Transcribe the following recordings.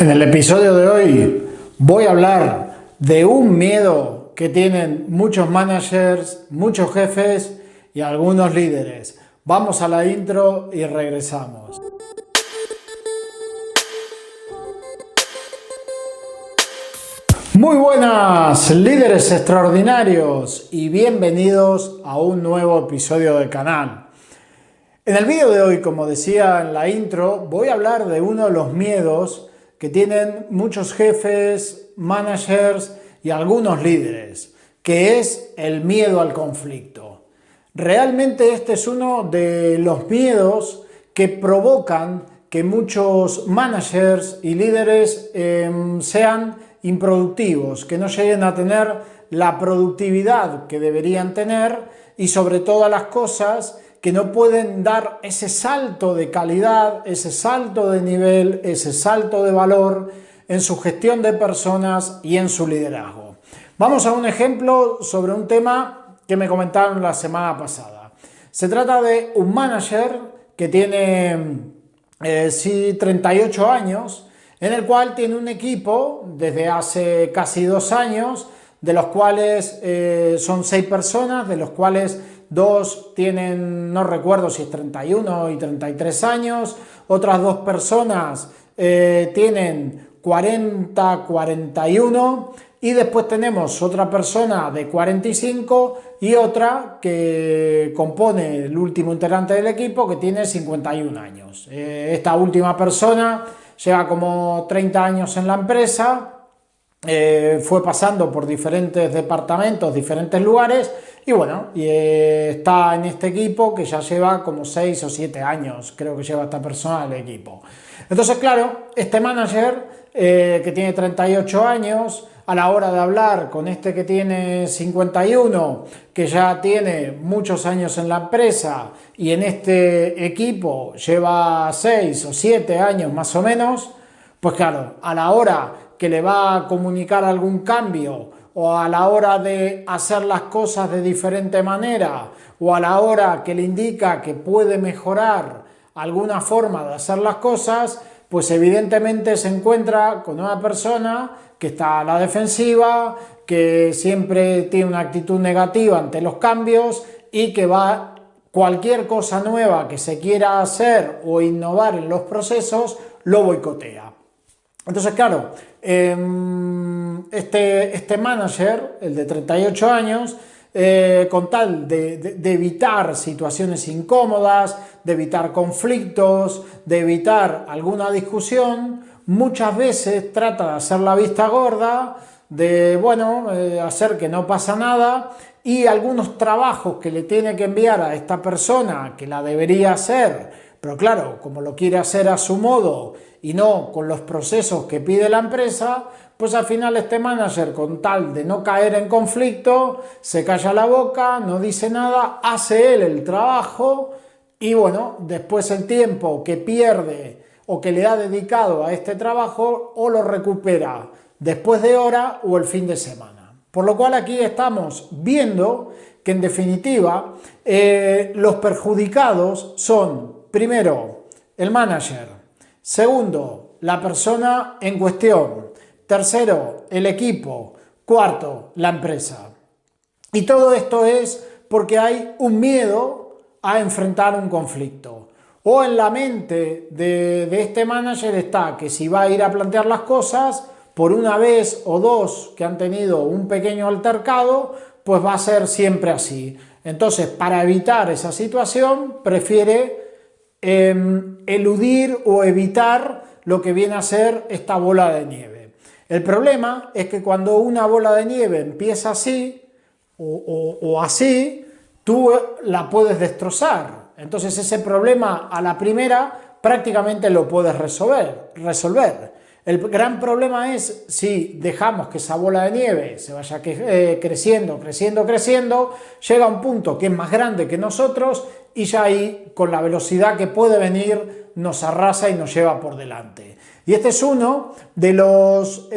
En el episodio de hoy voy a hablar de un miedo que tienen muchos managers, muchos jefes y algunos líderes. Vamos a la intro y regresamos. Muy buenas, líderes extraordinarios, y bienvenidos a un nuevo episodio del canal. En el vídeo de hoy, como decía en la intro, voy a hablar de uno de los miedos que tienen muchos jefes, managers y algunos líderes, que es el miedo al conflicto. Realmente este es uno de los miedos que provocan que muchos managers y líderes sean improductivos, que no lleguen a tener la productividad que deberían tener y sobre todas las cosas que no pueden dar ese salto de calidad, ese salto de nivel, ese salto de valor en su gestión de personas y en su liderazgo. Vamos a un ejemplo sobre un tema que me comentaron la semana pasada. Se trata de un manager que tiene 38 años, en el cual tiene un equipo desde hace casi 2 años, de los cuales son 6 personas, de los cuales 2 tienen, no recuerdo si es 31 y 33 años, otras 2 personas tienen 40, 41, y después tenemos otra persona de 45 y otra que compone el último integrante del equipo que tiene 51 años. Esta última persona lleva como 30 años en la empresa, fue pasando por diferentes departamentos, diferentes lugares, y bueno, está en este equipo que ya lleva como 6 o 7 años, creo que lleva esta persona al equipo. Entonces, claro, este manager que tiene 38 años, a la hora de hablar con este que tiene 51, que ya tiene muchos años en la empresa y en este equipo lleva 6 o 7 años más o menos, pues claro, a la hora que le va a comunicar algún cambio, o a la hora de hacer las cosas de diferente manera, o a la hora que le indica que puede mejorar alguna forma de hacer las cosas, pues evidentemente se encuentra con una persona que está a la defensiva, que siempre tiene una actitud negativa ante los cambios y que cualquier cosa nueva que se quiera hacer o innovar en los procesos, lo boicotea. Entonces, claro, este manager, el de 38 años, con tal de evitar situaciones incómodas, de evitar conflictos, de evitar alguna discusión, muchas veces trata de hacer la vista gorda, de, bueno, hacer que no pasa nada, y algunos trabajos que le tiene que enviar a esta persona que la debería hacer, pero claro, como lo quiere hacer a su modo y no con los procesos que pide la empresa, pues al final este manager, con tal de no caer en conflicto, se calla la boca, no dice nada, hace él el trabajo y bueno, después el tiempo que pierde o que le ha dedicado a este trabajo o lo recupera después de hora o el fin de semana. Por lo cual aquí estamos viendo que en definitiva los perjudicados son, primero, el manager, segundo, la persona en cuestión, tercero, el equipo, cuarto, la empresa. Y todo esto es porque hay un miedo a enfrentar un conflicto. O en la mente de este manager está que si va a ir a plantear las cosas, por una vez o dos que han tenido un pequeño altercado, pues va a ser siempre así. Entonces, para evitar esa situación, prefiere eludir o evitar lo que viene a ser esta bola de nieve. El problema es que cuando una bola de nieve empieza así o así, tú la puedes destrozar. Entonces ese problema a la primera prácticamente lo puedes resolver. El gran problema es si dejamos que esa bola de nieve se vaya creciendo, llega a un punto que es más grande que nosotros y ya ahí, con la velocidad que puede venir, nos arrasa y nos lleva por delante. Y este es uno de los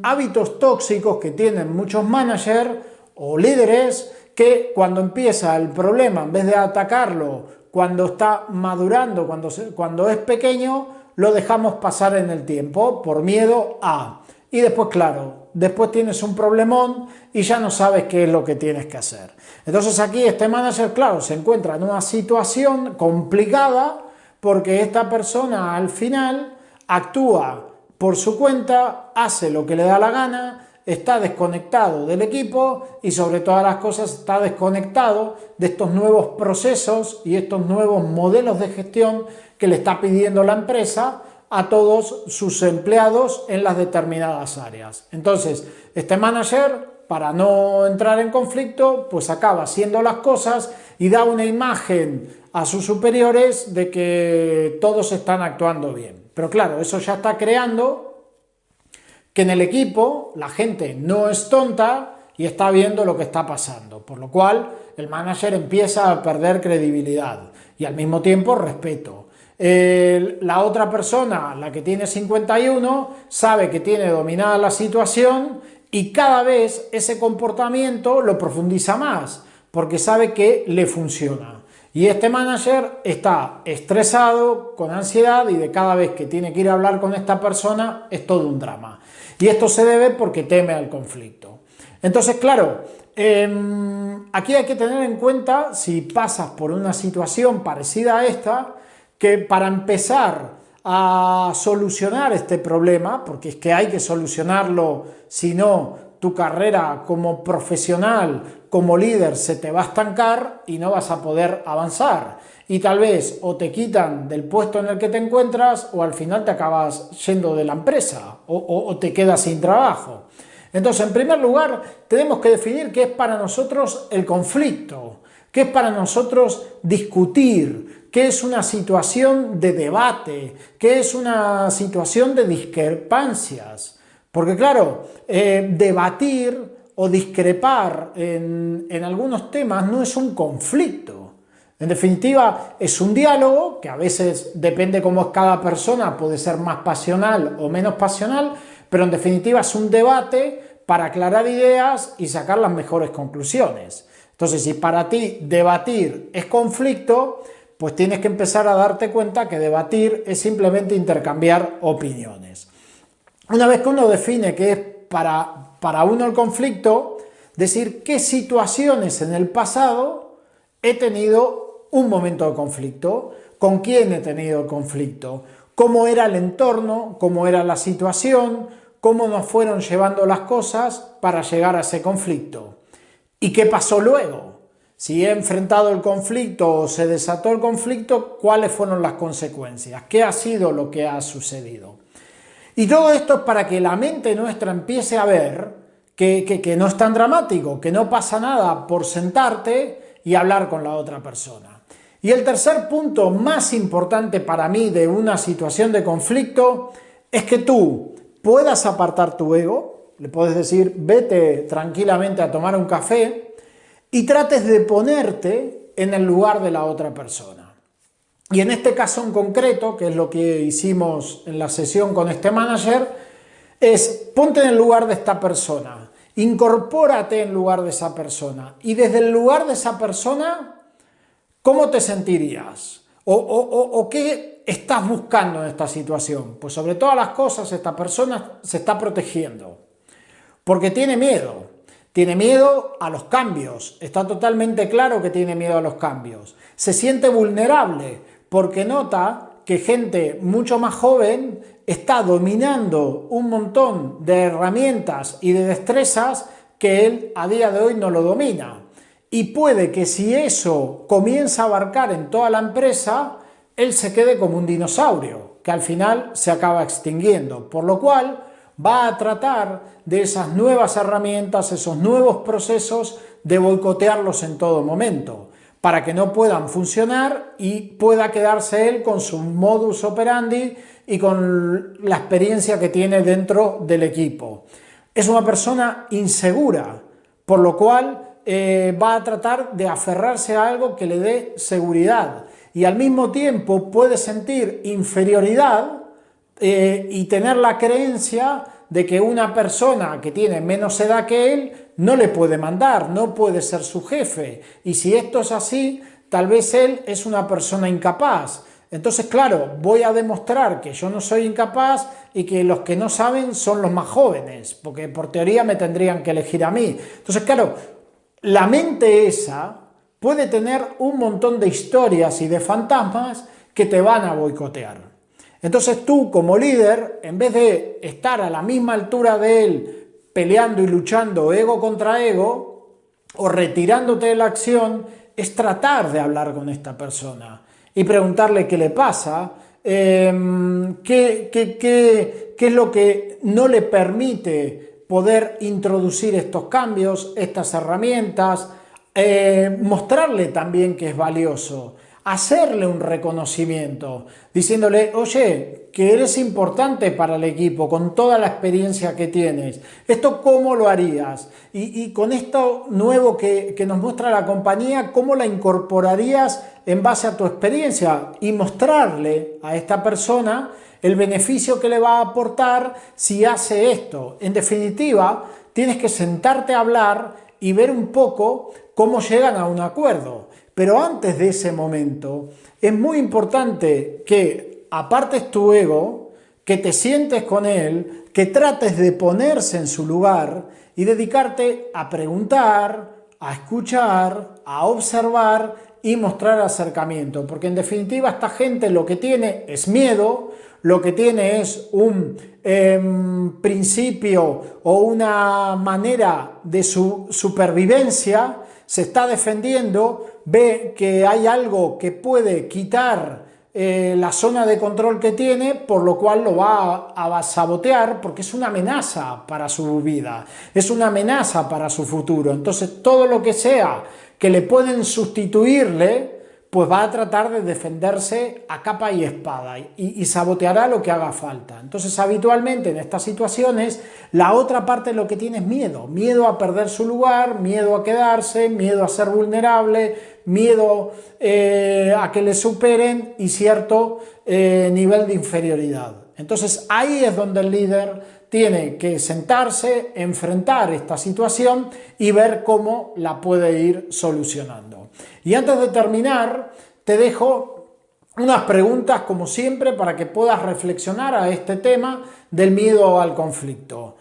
hábitos tóxicos que tienen muchos managers o líderes, que cuando empieza el problema, en vez de atacarlo cuando está madurando, cuando es pequeño, lo dejamos pasar en el tiempo por miedo a... Y después, claro, después tienes un problemón y ya no sabes qué es lo que tienes que hacer. Entonces aquí este manager, claro, se encuentra en una situación complicada porque esta persona al final actúa por su cuenta, hace lo que le da la gana, está desconectado del equipo y sobre todas las cosas está desconectado de estos nuevos procesos y estos nuevos modelos de gestión que le está pidiendo la empresa a todos sus empleados en las determinadas áreas. Entonces, este manager, para no entrar en conflicto, pues acaba haciendo las cosas y da una imagen a sus superiores de que todos están actuando bien. Pero claro, eso ya está creando que en el equipo la gente no es tonta y está viendo lo que está pasando, por lo cual el manager empieza a perder credibilidad y al mismo tiempo respeto. La otra persona, la que tiene 51, sabe que tiene dominada la situación y cada vez ese comportamiento lo profundiza más porque sabe que le funciona. Y este manager está estresado, con ansiedad y de cada vez que tiene que ir a hablar con esta persona es todo un drama. Y esto se debe porque teme al conflicto. Entonces, claro, aquí hay que tener en cuenta, si pasas por una situación parecida a esta, que para empezar a solucionar este problema, porque es que hay que solucionarlo, si no, tu carrera como profesional, como líder, se te va a estancar y no vas a poder avanzar. Y tal vez o te quitan del puesto en el que te encuentras o al final te acabas yendo de la empresa o te quedas sin trabajo. Entonces, en primer lugar, tenemos que definir qué es para nosotros el conflicto, qué es para nosotros discutir, qué es una situación de debate, qué es una situación de discrepancias. Porque claro, debatir o discrepar en algunos temas no es un conflicto. En definitiva, es un diálogo que a veces, depende cómo es cada persona, puede ser más pasional o menos pasional, pero en definitiva es un debate para aclarar ideas y sacar las mejores conclusiones. Entonces, si para ti debatir es conflicto, pues tienes que empezar a darte cuenta que debatir es simplemente intercambiar opiniones. Una vez que uno define que es para uno el conflicto, decir qué situaciones en el pasado he tenido un momento de conflicto, con quién he tenido conflicto, cómo era el entorno, cómo era la situación, cómo nos fueron llevando las cosas para llegar a ese conflicto. ¿Y qué pasó luego? Si he enfrentado el conflicto o se desató el conflicto, ¿cuáles fueron las consecuencias? ¿Qué ha sido lo que ha sucedido? Y todo esto es para que la mente nuestra empiece a ver que no es tan dramático, que no pasa nada por sentarte y hablar con la otra persona. Y el tercer punto más importante para mí de una situación de conflicto es que tú puedas apartar tu ego, le puedes decir vete tranquilamente a tomar un café y trates de ponerte en el lugar de la otra persona. Y en este caso en concreto, que es lo que hicimos en la sesión con este manager, es ponte en el lugar de esta persona, incorpórate en lugar de esa persona y desde el lugar de esa persona, ¿cómo te sentirías? ¿O qué estás buscando en esta situación? Pues sobre todas las cosas esta persona se está protegiendo porque tiene miedo a los cambios, está totalmente claro que tiene miedo a los cambios, se siente vulnerable porque nota que gente mucho más joven está dominando un montón de herramientas y de destrezas que él a día de hoy no lo domina. Y puede que si eso comienza a abarcar en toda la empresa, él se quede como un dinosaurio, que al final se acaba extinguiendo. Por lo cual va a tratar de esas nuevas herramientas, esos nuevos procesos, de boicotearlos en todo momento, para que no puedan funcionar y pueda quedarse él con su modus operandi y con la experiencia que tiene dentro del equipo. Es una persona insegura, por lo cual va a tratar de aferrarse a algo que le dé seguridad y al mismo tiempo puede sentir inferioridad y tener la creencia de que una persona que tiene menos edad que él no le puede mandar, no puede ser su jefe y si esto es así, tal vez él es una persona incapaz. Entonces, claro, voy a demostrar que yo no soy incapaz y que los que no saben son los más jóvenes, porque por teoría me tendrían que elegir a mí. Entonces, claro, la mente esa puede tener un montón de historias y de fantasmas que te van a boicotear. Entonces tú, como líder, en vez de estar a la misma altura de él, peleando y luchando ego contra ego, o retirándote de la acción, es tratar de hablar con esta persona y preguntarle qué le pasa, qué es lo que no le permite poder introducir estos cambios, estas herramientas, mostrarle también que es valioso, hacerle un reconocimiento, diciéndole, oye, que eres importante para el equipo con toda la experiencia que tienes. ¿Esto cómo lo harías? Y con esto nuevo que nos muestra la compañía, ¿cómo la incorporarías en base a tu experiencia? Y mostrarle a esta persona el beneficio que le va a aportar si hace esto. En definitiva, tienes que sentarte a hablar y ver un poco cómo llegan a un acuerdo. Pero antes de ese momento, es muy importante que apartes tu ego, que te sientes con él, que trates de ponerse en su lugar y dedicarte a preguntar, a escuchar, a observar y mostrar acercamiento. Porque en definitiva esta gente lo que tiene es miedo, lo que tiene es un principio o una manera de su supervivencia, se está defendiendo, ve que hay algo que puede quitar la zona de control que tiene, por lo cual lo va a sabotear porque es una amenaza para su vida, es una amenaza para su futuro. Entonces todo lo que sea que le pueden sustituirle, pues va a tratar de defenderse a capa y espada y saboteará lo que haga falta. Entonces habitualmente en estas situaciones la otra parte lo que tiene es miedo, miedo a perder su lugar, miedo a quedarse, miedo a ser vulnerable, miedo a que le superen y cierto nivel de inferioridad. Entonces ahí es donde el líder tiene que sentarse, enfrentar esta situación y ver cómo la puede ir solucionando. Y antes de terminar, te dejo unas preguntas, como siempre, para que puedas reflexionar a este tema del miedo al conflicto.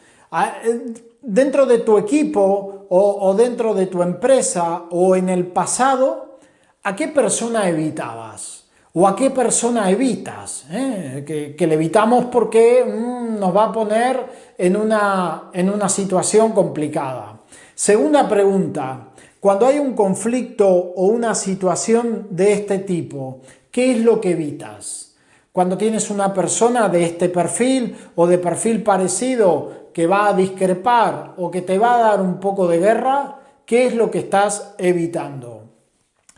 Dentro de tu equipo o dentro de tu empresa o en el pasado, ¿a qué persona evitabas? ¿O a qué persona evitas? Que le evitamos porque nos va a poner en una situación complicada. Segunda pregunta, cuando hay un conflicto o una situación de este tipo, ¿qué es lo que evitas? Cuando tienes una persona de este perfil o de perfil parecido que va a discrepar o que te va a dar un poco de guerra, ¿qué es lo que estás evitando?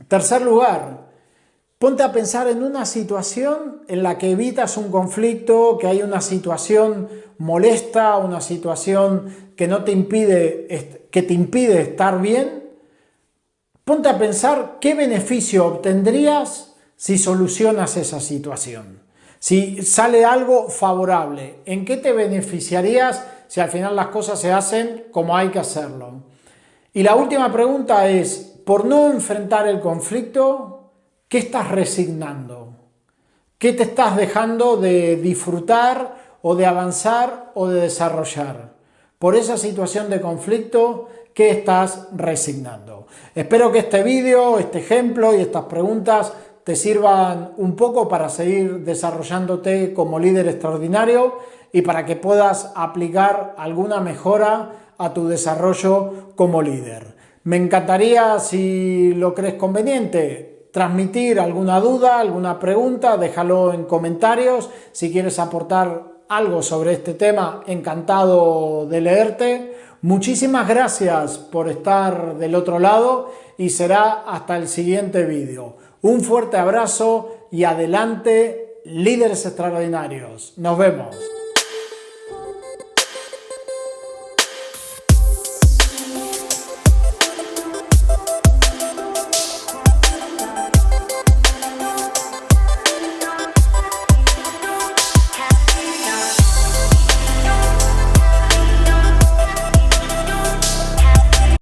Tercer lugar, ponte a pensar en una situación en la que evitas un conflicto, que hay una situación molesta, una situación que te impide estar bien. Ponte a pensar qué beneficio obtendrías si solucionas esa situación. Si sale algo favorable, ¿en qué te beneficiarías si al final las cosas se hacen como hay que hacerlo? Y la última pregunta es, por no enfrentar el conflicto, ¿qué estás resignando? ¿Qué te estás dejando de disfrutar o de avanzar o de desarrollar? Por esa situación de conflicto, ¿qué estás resignando? Espero que este vídeo, este ejemplo y estas preguntas te sirvan un poco para seguir desarrollándote como líder extraordinario y para que puedas aplicar alguna mejora a tu desarrollo como líder. Me encantaría, si lo crees conveniente, transmitir alguna duda, alguna pregunta, déjalo en comentarios. Si quieres aportar algo sobre este tema, encantado de leerte. Muchísimas gracias por estar del otro lado y será hasta el siguiente vídeo. Un fuerte abrazo y adelante, líderes extraordinarios. Nos vemos.